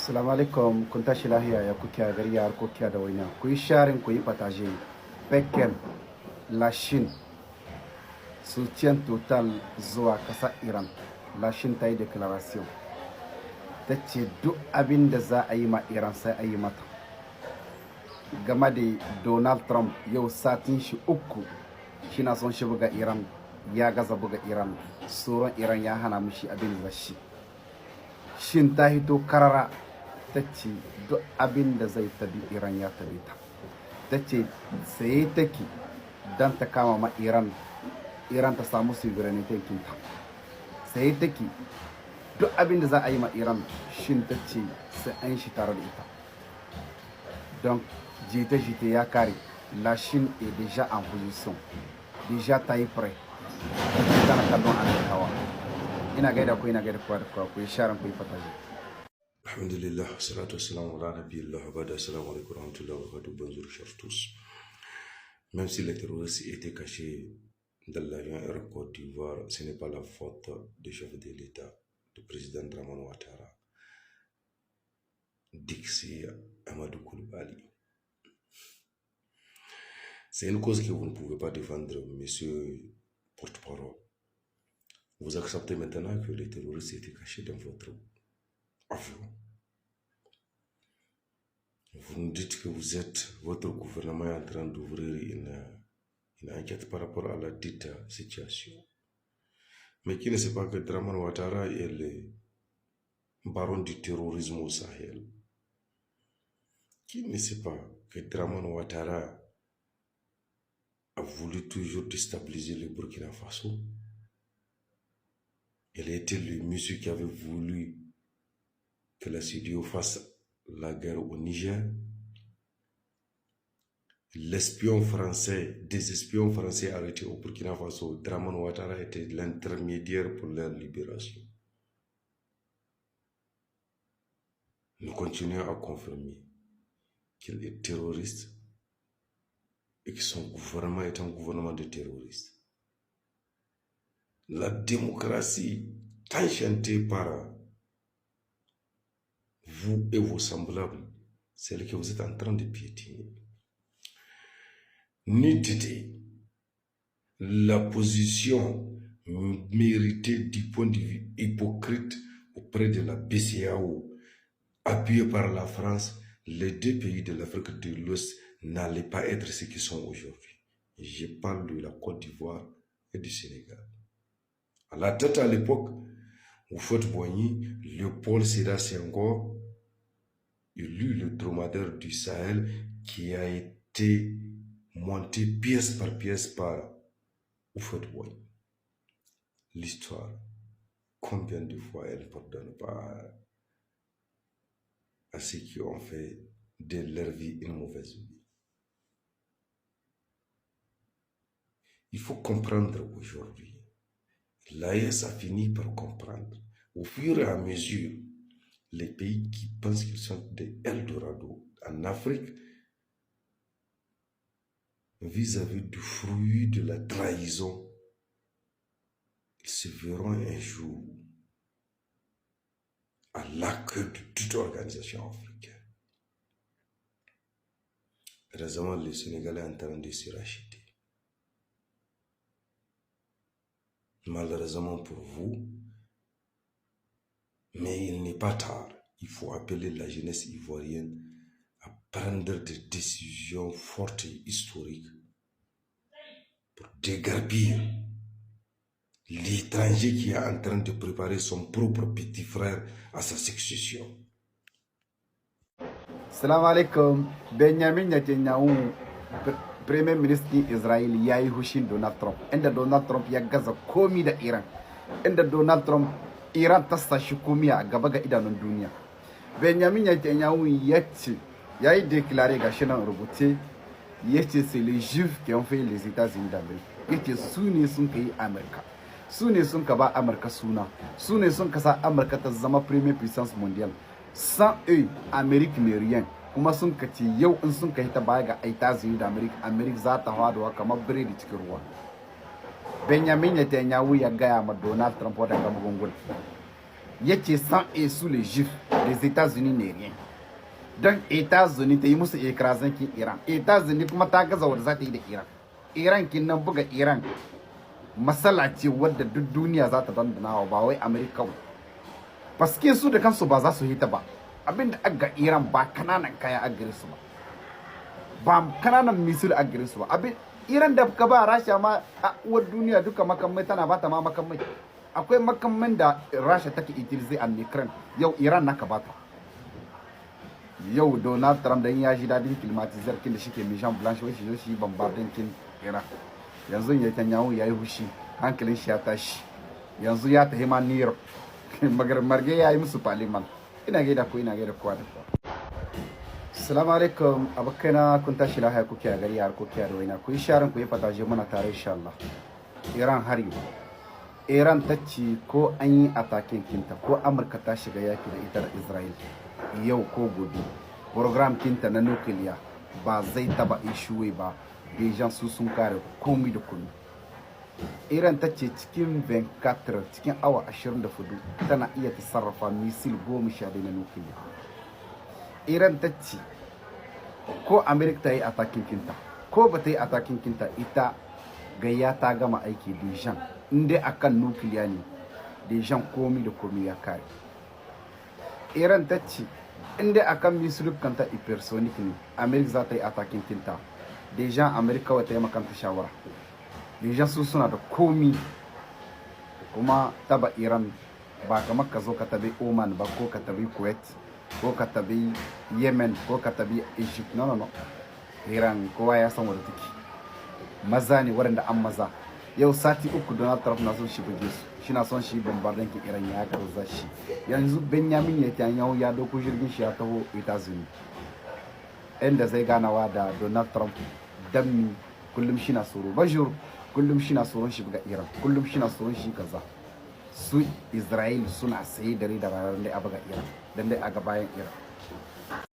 Assalamu alaikum, kun tashi lahiya ya kuke a gari ya harkokiya da waina. Ku yi sharing, ku yi partage. Pekin, la Chine, soutien total zuwa kasa Iran. La Chine ta yi declaration. Ta ce duk abin da za a yi ma Iran sai a yi mata. Game da Donald Trump yau satin shi uku shi na son shi buga Iran, ya gaza buga Iran. Tsoron Iran ya hana mushi abin da shi. Shin ta hito karara ta ce duk abin da zai tabi Iran ya tabi ta. Ta ce sai take don ta kama ma Iran ta samu sovereignty kinta. Sai take duk abin da za a yi ma Iran shin ta ce sai an shi tare da ita. Donc jita-jita ya kare. La Chine est déjà en position. Déjà ta yi prêt. Tana kallon Amerikawa. Ina gaida ku yi sharan ku yi fataji. Alhamdulillah, salatu wassalamu ala nabiyillah wa ba'da. Assalamu alaikum wa rahmatullahi wa barakatuh. Bonjour chers tous. Même si les terroristes étaient cachés dans l'avion Air Côte d'Ivoire, ce n'est pas la faute du chef de l'État, du président Dramane Ouattara, Dixi Amadou Koulibaly. C'est une cause que vous ne pouvez pas défendre, monsieur porte-parole. Vous acceptez maintenant que les terroristes étaient cachés dans votre avion. Vous nous dites que votre gouvernement est en train d'ouvrir une enquête par rapport à la dite situation. Mais qui ne sait pas que Dramane Ouattara est le baron du terrorisme au Sahel? Qui ne sait pas que Dramane Ouattara a voulu toujours déstabiliser le Burkina Faso? Il était le monsieur qui avait voulu que la CEDEAO fasse la guerre au Niger. Des espions français arrêtés au Burkina Faso, Dramane Ouattara était l'intermédiaire pour leur libération. Nous continuons à confirmer qu'il est terroriste et que son gouvernement est un gouvernement de terroristes. La démocratie, tant chantée par vous et vos semblables, celle que vous êtes en train de piétiner. Nudité, la position méritée du point de vue hypocrite auprès de la BCEAO, appuyée par la France, les deux pays de l'Afrique de l'Ouest n'allaient pas être ce qu'ils sont aujourd'hui. Je parle de la Côte d'Ivoire et du Sénégal. À la tête à l'époque, Houphouët-Boigny, Léopold Sédar Senghor, élu le dromadaire du Sahel qui a été monté pièce par pièce par Houphouët-Boigny. L'histoire, combien de fois elle ne pardonne pas à ceux qui ont fait de leur vie une mauvaise vie. Il faut comprendre aujourd'hui. L'AES a fini par comprendre. Au fur et à mesure, les pays qui pensent qu'ils sont des Eldorado en Afrique, vis-à-vis du fruit de la trahison, ils se verront un jour à la queue de toute organisation africaine. Heureusement, le Sénégal est en train de se racheter. Malheureusement pour vous, mais il n'est pas tard. Il faut appeler la jeunesse ivoirienne à prendre des décisions fortes et historiques pour dégarpir l'étranger qui est en train de préparer son propre petit frère à sa succession. Salam alaikum. Benjamin Netanyahu, Premier ministre Israël, ya yi hushin Donald Trump. Inda Donald Trump ya gaza komi da Iran. Inda Donald Trump Iran ta sashi komi a gaba ga idanun duniya. Benjamin Netanyahu ya ce, ya yi déclaré ga shi nan rubuce, ya ce c'est les Juifs qui ont fait les États-Unis d'Amérique. Ya ce su ne sun ka yi Amurka. Su ne sun ka ba Amurka suna. Su ne sun ka sa Amurka ta zama premier puissance mondiale. Sans eux, Amérique n'est rien. Kuma sun ka ce yau in sun ka hita baya ga États-Unis d'Amérique, Amérique za ta hawa kamar biredi cikin ruwa. Benjamin Netanyahu ya gaya ma Donald Trump wadanda magungun. yace sans et sous les juifs les États-Unis n'est rien. Donc États-Unis ta yi musu écraser kin Iran, États-Unis kuma ta gaza wadda za ta yi da Iran. Iran kin nan buga Iran masala ce wadda duk duniya za ta dandana ba wai Amerika ba. Paske su da kansu ba za su hita ba. Abinda aga Iran ba kananan kaya a gare su ba kananan misil a gare su ba. Abin Iran da ka ba Rasha ma a uwar duniya duka makamai tana ba ta ma makamai. Akwai makamman da Rasha take utilize a Ukraine, yau Iran naka ba ta. Yau Donald Trump dan ya ji dadin climatizer kin da shike Mission Blanche wai shi zo shi bombardin kin Iran. Yanzu ya Netanyahu yayi hushi, hankalin shi ya tashi. Yanzu ya tahi ma New York. Marge yayi musu parliament. Ina gaida ku, ina gaida kowa da kowa. Assalamu alaikum, abokaina kun tashi lafiya kuke a gari har kuke da waina. Ku yi sharin ku yi fataje muna tare insha Allah. Iran hari. Iran ta ce ko an yi atakin kinta ko Amurka ta shiga yaki da ita da Israel yau ko gobe program kinta na nukiliya ba zai taba ishuwe ba. Dejan su sun kare komi da komi. Iran ta ce cikin 24 cikin awa 24 tana iya ta sarrafa misil 10 na nukiliya. Iran ta ce ko Amerika ta yi atakin kinta ko ba ta yi atakin kinta ita gayya ta gama aiki Dejan inda akan nukiliya ne Dejan komi da komi ya kare. Iran ta ce inda akan misil kanta hypersonic ne Amerika za ta yi atakin kinta Dejan Amerika wata yi makanta shawara. Dejan su suna da komi kuma taba Iran ba kamar ka zo ka tabi Oman ba ko ka tabi Kuwait ko ka tabi Yemen ko ka tabi Egypt. No. Iran kowa ya san wadda take. Maza ne waɗanda an maza. Yau sati uku Donald Trump na son shi buge su. Shi na son shi bombardin ki Iran ya karza shi. Yanzu Benjamin Netanyahu ya dauko jirgin shi ya taho États-Unis. Inda zai ganawa da Donald Trump dan kullum shi na tsoro. Bajur kullum shi na tsoron shi buga Iran. Kullum shi na tsoron shi kaza. Su Israel suna saye dare da ranar da a buga Iran. Dan dai a ga bayan Iran.